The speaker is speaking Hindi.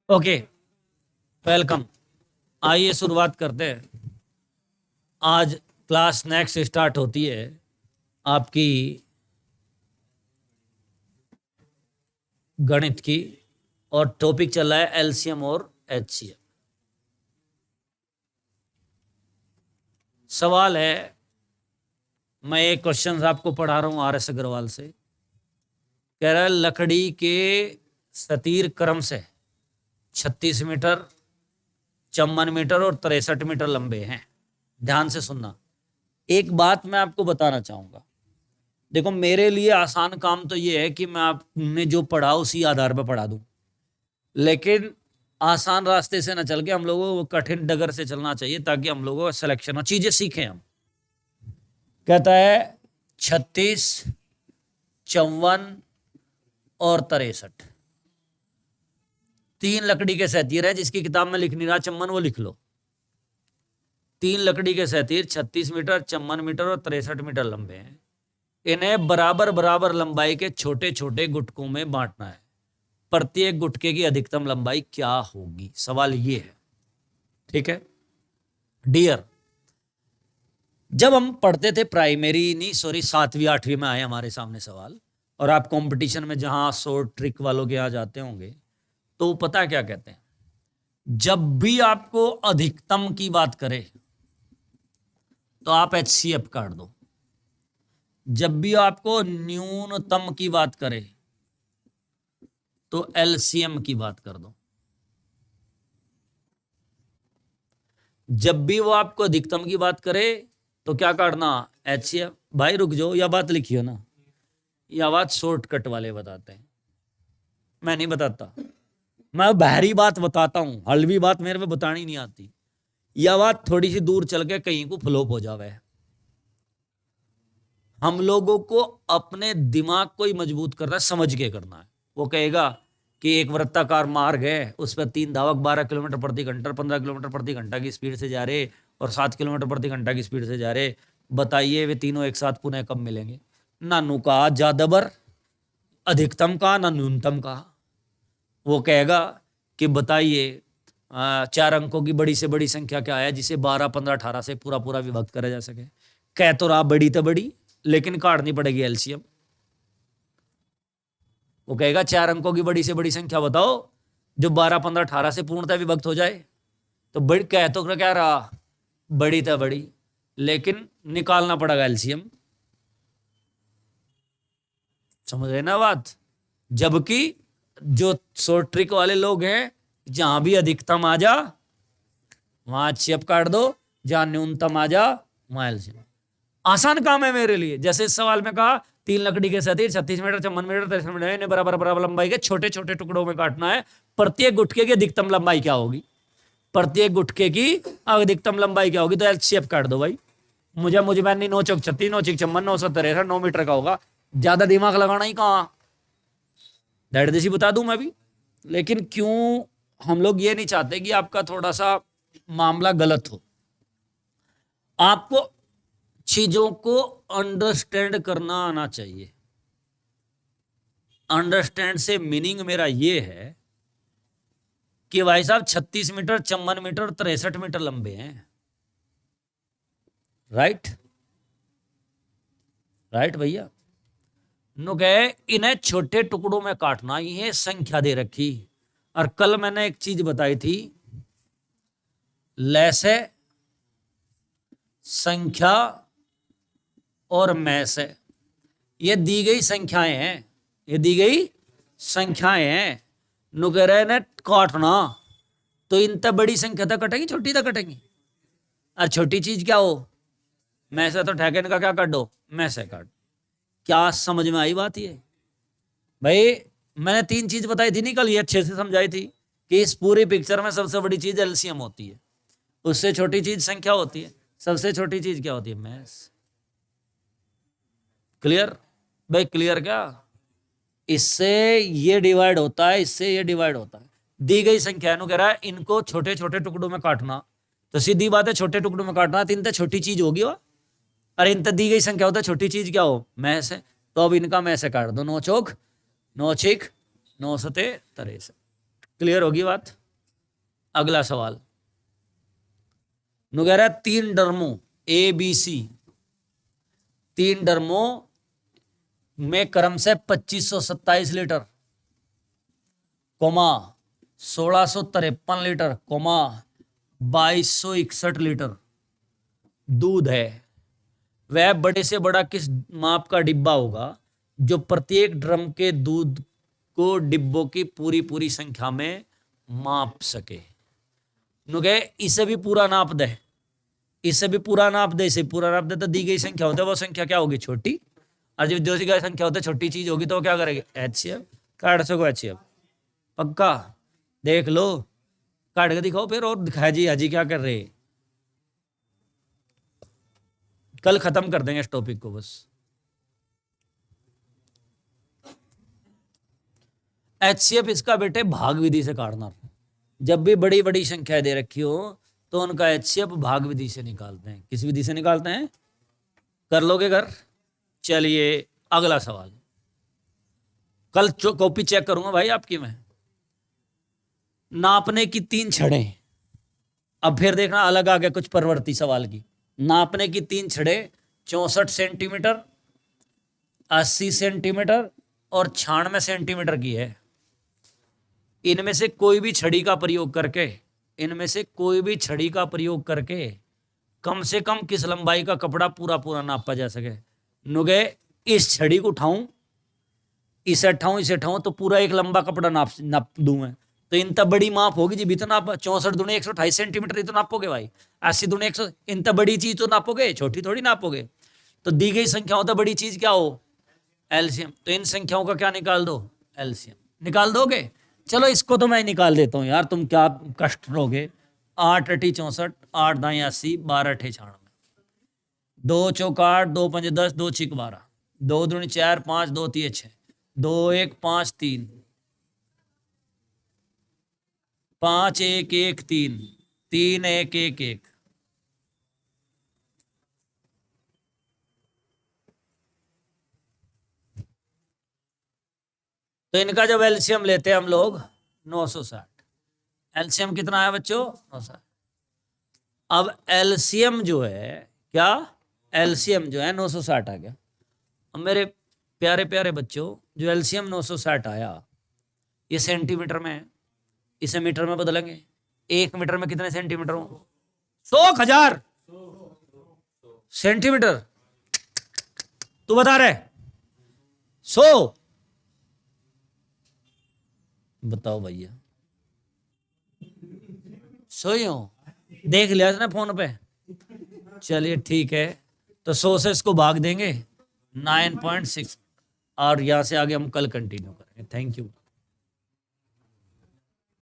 Okay, welcome. आइए शुरुआत करते हैं। आज क्लास नेक्स्ट स्टार्ट होती है आपकी गणित की, और टॉपिक चल रहा है एलसीएम और एचसीएम। सवाल है, मैं एक क्वेश्चन आपको पढ़ा रहा हूं आर एस अग्रवाल से। कह रहा है लकड़ी के सतीर क्रम से 36 मीटर, 54 मीटर और 63 मीटर लंबे हैं। ध्यान से सुनना। एक बात मैं आपको बताना चाहूंगा। देखो, मेरे लिए आसान काम तो ये है कि मैं आपने जो पढ़ा उसी आधार पर पढ़ा दूं, लेकिन आसान रास्ते से ना चल के हम लोगों को कठिन डगर से चलना चाहिए, ताकि हम लोगों का सिलेक्शन हो, चीजें सीखें हम। कहता है 36, 54 और 63 तीन लकड़ी के सहतीर है। जिसकी किताब में लिख नहीं रहा चम्मन, वो लिख लो। तीन लकड़ी के सहतीर 36 मीटर, 54 मीटर और 63 मीटर लंबे हैं। इन्हें बराबर बराबर लंबाई के छोटे छोटे गुटकों में बांटना है। प्रत्येक गुटके की अधिकतम लंबाई क्या होगी? सवाल ये है। ठीक है डियर, जब हम पढ़ते थे प्राइमरी, नहीं सॉरी 7वीं 8वीं में आए हमारे सामने सवाल, और आप कंपटीशन में जहां शॉर्ट ट्रिक वालों के यहाँ जाते होंगे, तो पता क्या कहते हैं? जब भी आपको अधिकतम की बात करे तो आप एचसीएफ काट दो। जब भी आपको न्यूनतम की बात करे तो एलसीएम की बात कर दो। जब भी वो आपको अधिकतम की बात करे तो क्या काटना? एचसीएफ। भाई रुक जाओ, या बात लिखियो ना, या बात शॉर्टकट वाले बताते हैं, मैं नहीं बताता। मैं बहरी बात बताता हूं, हलवी बात मेरे पे बतानी नहीं आती। यह बात थोड़ी सी दूर चल के कहीं को फ्लॉप हो जावे। हम लोगों को अपने दिमाग को ही मजबूत करना है, समझ के करना है। वो कहेगा कि एक वृत्ताकार मार्ग है, उस पर 3 धावक 12 किलोमीटर प्रति घंटा, 15 किलोमीटर प्रति घंटा की स्पीड से जा रहे और 7 किलोमीटर प्रति घंटा की स्पीड से जा रहे। बताइए वे तीनों एक साथ पुनः कब मिलेंगे? नानू कहा ज्यादाबर, अधिकतम कहा ना न्यूनतम कहा। वो कहेगा कि बताइए 4 अंकों की बड़ी से बड़ी संख्या क्या है जिसे 12, 15, 18 से पूरा पूरा विभक्त करा जा सके? कह तो रहा बड़ी तो बड़ी, लेकिन काटनी पड़ेगी एलसीएम। वो कहेगा 4 अंकों की बड़ी से बड़ी संख्या बताओ जो 12, 15, 18 से पूर्णतः विभक्त हो जाए। तो बड़ी कह तो क्या रहा? बड़ी तो बड़ी, लेकिन निकालना पड़ेगा एलसीएम। समझ रहे ना बात? जबकि जो शॉर्ट ट्रिक वाले लोग हैं, जहां भी अधिकतम आ जा वहां एचसीएफ काट दो, जहां न्यूनतम आ जा वहां एलसीएम। आसान काम है मेरे लिए। जैसे इस सवाल में कहा 3 लकड़ी के सतीर 36 मीटर, 54 मीटर, 63 मीटर, इन्हें बराबर बराबर लंबाई के छोटे छोटे टुकड़ों में काटना है। प्रत्येक गुटके की अधिकतम लंबाई क्या होगी? प्रत्येक गुटके की अधिकतम लंबाई क्या होगी? तो एलसीएफ काट दो भाई। मुझे नहीं, 9 चौक 36, 9 चौक 54, 9 9 मीटर का होगा। ज्यादा दिमाग लगाना ही कहाँ, दैट बता दूं मैं भी। लेकिन क्यों हम लोग ये नहीं चाहते कि आपका थोड़ा सा मामला गलत हो? आपको चीजों को अंडरस्टैंड करना आना चाहिए। अंडरस्टैंड से मीनिंग मेरा ये है कि भाई साहब 36 मीटर, 54 मीटर, 63 मीटर लंबे हैं। राइट राइट भैया। नो गए इन्हें छोटे टुकड़ों में काटना, ये संख्या दे रखी। और कल मैंने एक चीज बताई थी, लैस है, संख्या और मैस है। ये दी गई संख्याएं हैं, ये दी गई संख्याएं हैं। नुकरे ने काटना तो इन तक बड़ी संख्या तक कटेंगी, छोटी तक कटेंगी। और छोटी चीज क्या हो? मैसे तो ठहकन का क्या काट दो, मैसे काट। क्या समझ में आई बात? ये भाई मैंने 3 चीज बताई थी नहीं कल, ये अच्छे से समझाई थी कि इस पूरी पिक्चर में सबसे बड़ी चीज एलसीएम होती है, उससे छोटी चीज संख्या होती है, सबसे छोटी चीज क्या होती है? मैस। क्लियर भाई? क्लियर क्या? इससे ये डिवाइड होता है, इससे ये डिवाइड होता है। दी गई संख्या कह रहा है इनको छोटे छोटे टुकड़ों में काटना, तो सीधी बात है छोटे टुकड़ों में काटना, तो इन छोटी चीज होगी वह। अरे इन दी गई संख्या होता है, छोटी चीज क्या हो? मैस है। तो अब इनका मैसे काट दो, 9 चौक 9 6 9 7 63। क्लियर होगी बात। अगला सवाल नु कह रहा है 3 डर्मो ABC, 3 डर्मो में क्रम से 2527 litre, comma 1653 litre, comma 2261 litre दूध है। वह बड़े से बड़ा किस माप का डिब्बा होगा जो प्रत्येक ड्रम के दूध को डिब्बों की पूरी पूरी संख्या में माप सके। नुके इसे भी पूरा नाप दे, इसे भी पूरा नाप दे, इसे पूरा नाप दे, तो दी गई संख्या होता है वो संख्या क्या होगी? छोटी। और जब जो दी गई संख्या होता है छोटी चीज होगी तो क्या करेंगे? HCF काट सको, HCF पक्का। देख लो काट के दिखाओ फिर, और दिखाया जी हाजी क्या कर रहे। कल खत्म कर देंगे इस टॉपिक को बस। HCF इसका बेटे भाग विधि से काटना। जब भी बड़ी बड़ी संख्या दे रखी हो तो उनका HCF भाग विधि से निकालते हैं। किस विधि से निकालते हैं? कर लोगे घर? चलिए अगला सवाल। कल कॉपी चेक करूंगा भाई आपकी मैं। नापने की 3 छड़ें। अब फिर देखना अलग आ गया कुछ परवर्ती सवाल की। नापने की 3 छड़ें 64 सेंटीमीटर, 80 सेंटीमीटर और 96 सेंटीमीटर की है। इनमें से कोई भी छड़ी का प्रयोग करके, इनमें से कोई भी छड़ी का प्रयोग करके कम से कम किस लंबाई का कपड़ा पूरा पूरा नापा जा सके। नुगे इस छड़ी को उठाऊं, इसे उठाऊं, इसे उठाऊं तो पूरा एक लंबा कपड़ा नाप दूं मैं, तो इन तब बड़ी माप होगी जी भी तो नाप 64 दूनी 128 सेंटीमीटर ही तो नापोगे भाई। 80 दूनी 100, इन तब बड़ी चीज तो नापोगे, छोटी थोड़ी नापोगे। तो दी गई संख्याओं तो बड़ी चीज क्या हो? एलसीएम। तो इन संख्याओं का क्या निकाल दो? एलसीएम निकाल दोगे। चलो इसको तो मैं निकाल देता हूं यार, तुम क्या कष्ट लोगे। 8 अठी 64, 8 दाई 80, 12 अठे 96, 2 चौका 8, 2 पंजे 10, 2 छिक 12, 2 दूनी 4, 5, 2 तीय 6, 2 1 5 3, 5 1 1 3, 3 1 1 1। तो इनका जब एलसीएम लेते हैं हम लोग 960। एलसीएम कितना आया बच्चों? 960। अब एलसीएम जो है क्या? एलसीएम जो है 960 आ गया। अब मेरे प्यारे प्यारे बच्चों जो एलसीएम 960 आया ये सेंटीमीटर में है, इसे मीटर में बदलेंगे। 1 मीटर में कितने सेंटीमीटर हो? 100,000 सेंटीमीटर। तू बता रहे 100? बताओ भैया, सोई हो? देख लिया ना फोन पे। चलिए ठीक है, तो 100 से इसको भाग देंगे 9.6 और यहां से आगे हम कल कंटिन्यू करेंगे। Thank you.